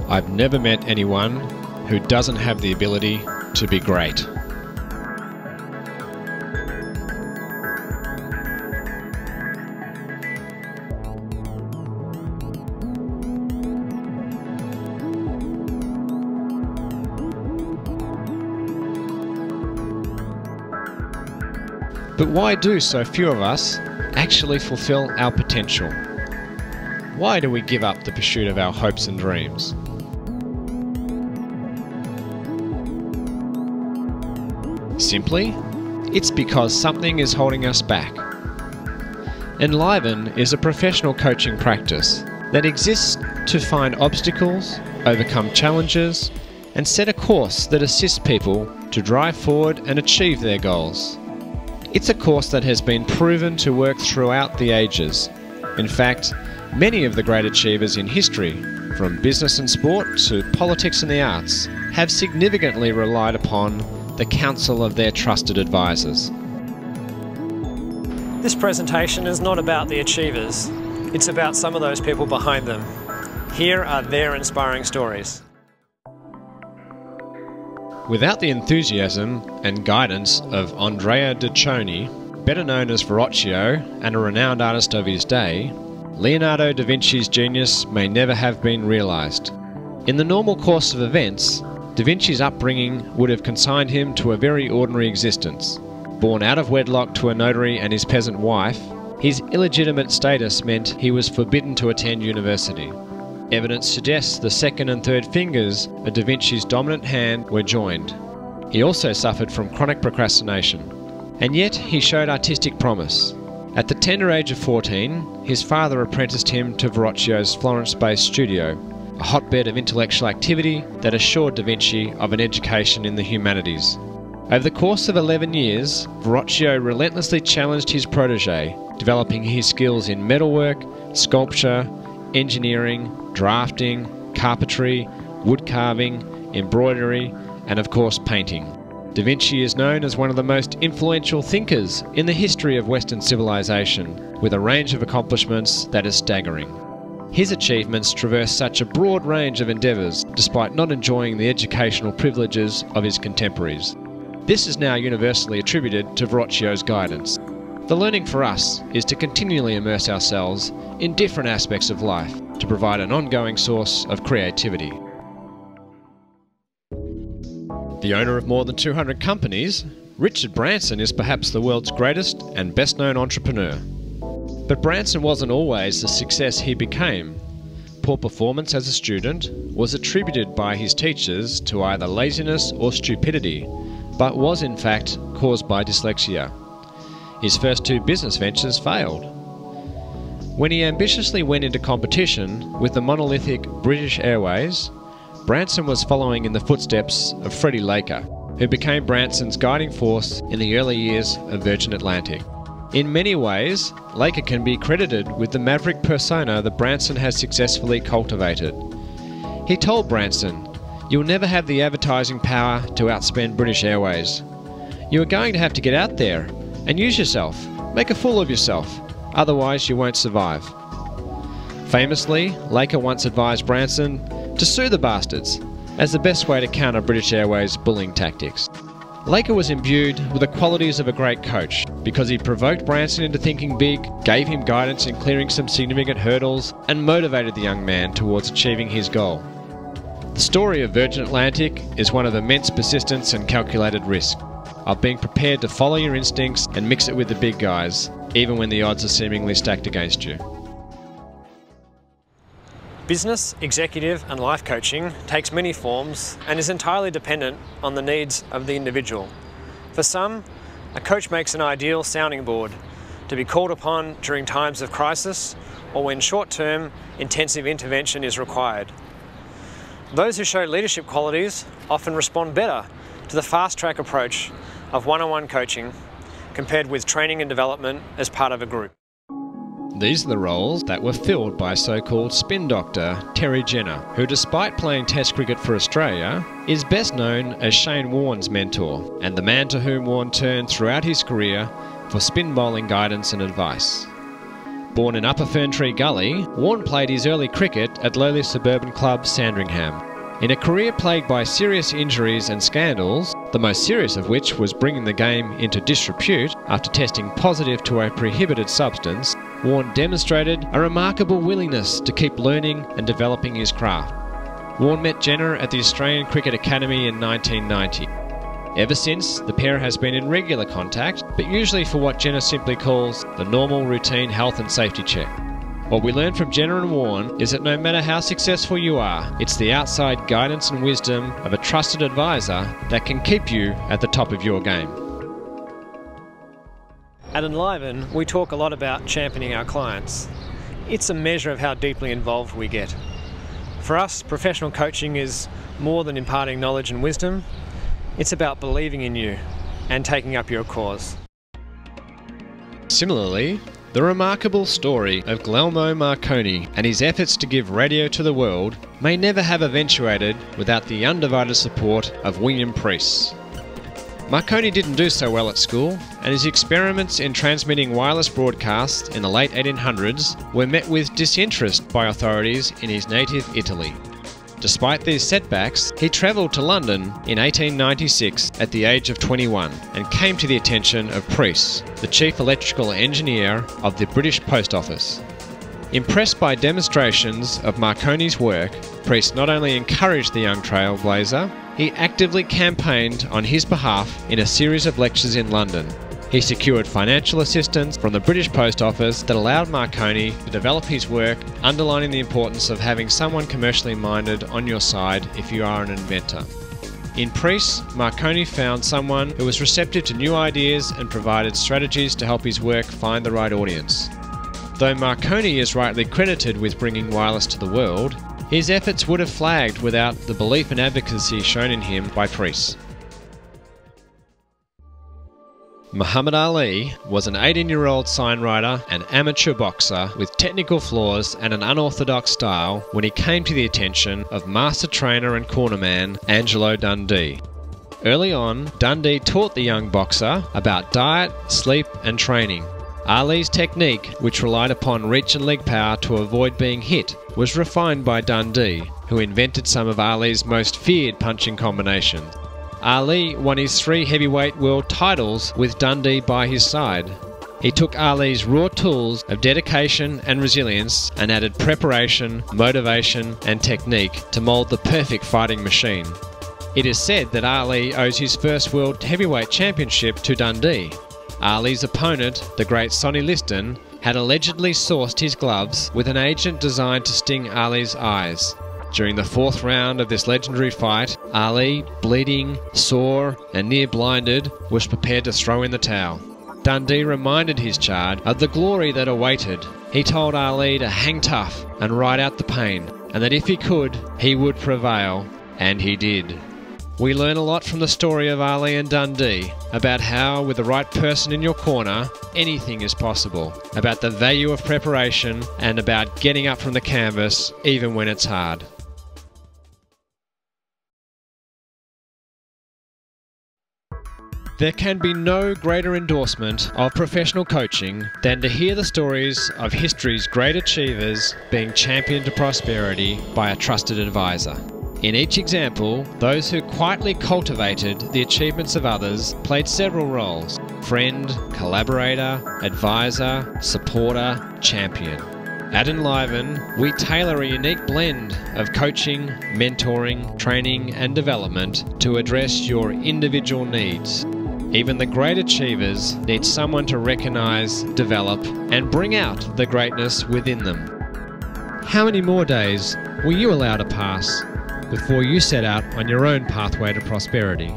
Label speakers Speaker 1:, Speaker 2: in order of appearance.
Speaker 1: I've never met anyone who doesn't have the ability to be great. But why do so few of us actually fulfill our potential? Why do we give up the pursuit of our hopes and dreams? Simply, it's because something is holding us back. nLIVEn is a professional coaching practice that exists to find obstacles, overcome challenges, and set a course that assists people to drive forward and achieve their goals. It's a course that has been proven to work throughout the ages. In fact, many of the great achievers in history, from business and sport to politics and the arts, have significantly relied upon the counsel of their trusted advisors.
Speaker 2: This presentation is not about the achievers, it's about some of those people behind them. Here are their inspiring stories.
Speaker 1: Without the enthusiasm and guidance of Andrea de Cioni, better known as Verrocchio and a renowned artist of his day, Leonardo da Vinci's genius may never have been realised. In the normal course of events, da Vinci's upbringing would have consigned him to a very ordinary existence. Born out of wedlock to a notary and his peasant wife, his illegitimate status meant he was forbidden to attend university. Evidence suggests the second and third fingers of da Vinci's dominant hand were joined. He also suffered from chronic procrastination. And yet he showed artistic promise. At the tender age of 14, his father apprenticed him to Verrocchio's Florence-based studio, a hotbed of intellectual activity that assured da Vinci of an education in the humanities. Over the course of 11 years, Verrocchio relentlessly challenged his protege, developing his skills in metalwork, sculpture, engineering, drafting, carpentry, wood carving, embroidery, and of course painting. Da Vinci is known as one of the most influential thinkers in the history of Western civilization, with a range of accomplishments that is staggering. His achievements traverse such a broad range of endeavours, despite not enjoying the educational privileges of his contemporaries. This is now universally attributed to Verrocchio's guidance. The learning for us is to continually immerse ourselves in different aspects of life to provide an ongoing source of creativity. The owner of more than 200 companies, Richard Branson is perhaps the world's greatest and best-known entrepreneur. But Branson wasn't always the success he became. Poor performance as a student was attributed by his teachers to either laziness or stupidity, but was in fact caused by dyslexia. His first two business ventures failed. When he ambitiously went into competition with the monolithic British Airways, Branson was following in the footsteps of Freddie Laker, who became Branson's guiding force in the early years of Virgin Atlantic. In many ways, Laker can be credited with the maverick persona that Branson has successfully cultivated. He told Branson, "You'll never have the advertising power to outspend British Airways. You are going to have to get out there and use yourself, make a fool of yourself, otherwise you won't survive." Famously, Laker once advised Branson to sue the bastards as the best way to counter British Airways' bullying tactics. Laker was imbued with the qualities of a great coach because he provoked Branson into thinking big, gave him guidance in clearing some significant hurdles, and motivated the young man towards achieving his goal. The story of Virgin Atlantic is one of immense persistence and calculated risk, of being prepared to follow your instincts and mix it with the big guys, even when the odds are seemingly stacked against you.
Speaker 2: Business, executive and life coaching takes many forms and is entirely dependent on the needs of the individual. For some, a coach makes an ideal sounding board to be called upon during times of crisis or when short-term intensive intervention is required. Those who show leadership qualities often respond better to the fast-track approach of one-on-one coaching compared with training and development as part of a group.
Speaker 1: These are the roles that were filled by so-called spin doctor Terry Jenner, who despite playing Test cricket for Australia, is best known as Shane Warne's mentor, and the man to whom Warne turned throughout his career for spin bowling guidance and advice. Born in Upper Ferntree Gully, Warren played his early cricket at lowly suburban club Sandringham. In a career plagued by serious injuries and scandals, the most serious of which was bringing the game into disrepute after testing positive to a prohibited substance, Warren demonstrated a remarkable willingness to keep learning and developing his craft. Warren met Jenna at the Australian Cricket Academy in 1990. Ever since, the pair has been in regular contact, but usually for what Jenna simply calls the normal routine health and safety check. What we learned from Jenna and Warren is that no matter how successful you are, it's the outside guidance and wisdom of a trusted advisor that can keep you at the top of your game.
Speaker 2: At nLIVEn, we talk a lot about championing our clients. It's a measure of how deeply involved we get. For us, professional coaching is more than imparting knowledge and wisdom. It's about believing in you and taking up your cause.
Speaker 1: Similarly, the remarkable story of Guglielmo Marconi and his efforts to give radio to the world may never have eventuated without the undivided support of William Preece. Marconi didn't do so well at school, and his experiments in transmitting wireless broadcasts in the late 1800s were met with disinterest by authorities in his native Italy. Despite these setbacks, he travelled to London in 1896 at the age of 21 and came to the attention of Preece, the chief electrical engineer of the British Post Office. Impressed by demonstrations of Marconi's work, Preece not only encouraged the young trailblazer, he actively campaigned on his behalf in a series of lectures in London. He secured financial assistance from the British Post Office that allowed Marconi to develop his work, underlining the importance of having someone commercially minded on your side if you are an inventor. In Preece, Marconi found someone who was receptive to new ideas and provided strategies to help his work find the right audience. Though Marconi is rightly credited with bringing wireless to the world, his efforts would have flagged without the belief and advocacy shown in him by Preece. Muhammad Ali was an 18-year-old signwriter and amateur boxer with technical flaws and an unorthodox style when he came to the attention of master trainer and cornerman Angelo Dundee. Early on, Dundee taught the young boxer about diet, sleep and training. Ali's technique, which relied upon reach and leg power to avoid being hit, was refined by Dundee, who invented some of Ali's most feared punching combinations. Ali won his 3 heavyweight world titles with Dundee by his side. He took Ali's raw tools of dedication and resilience and added preparation, motivation and technique to mould the perfect fighting machine. It is said that Ali owes his first world heavyweight championship to Dundee. Ali's opponent, the great Sonny Liston, had allegedly sourced his gloves with an agent designed to sting Ali's eyes. During the 4th round of this legendary fight, Ali, bleeding, sore and near blinded, was prepared to throw in the towel. Dundee reminded his charge of the glory that awaited. He told Ali to hang tough and ride out the pain, and that if he could, he would prevail, and he did. We learn a lot from the story of Ali and Dundee, about how with the right person in your corner, anything is possible, about the value of preparation, and about getting up from the canvas even when it's hard. There can be no greater endorsement of professional coaching than to hear the stories of history's great achievers being championed to prosperity by a trusted advisor. In each example, those who quietly cultivated the achievements of others played several roles: friend, collaborator, advisor, supporter, champion. At nLIVEn, we tailor a unique blend of coaching, mentoring, training and development to address your individual needs. Even the great achievers need someone to recognise, develop and bring out the greatness within them. How many more days will you allow to pass before you set out on your own pathway to prosperity?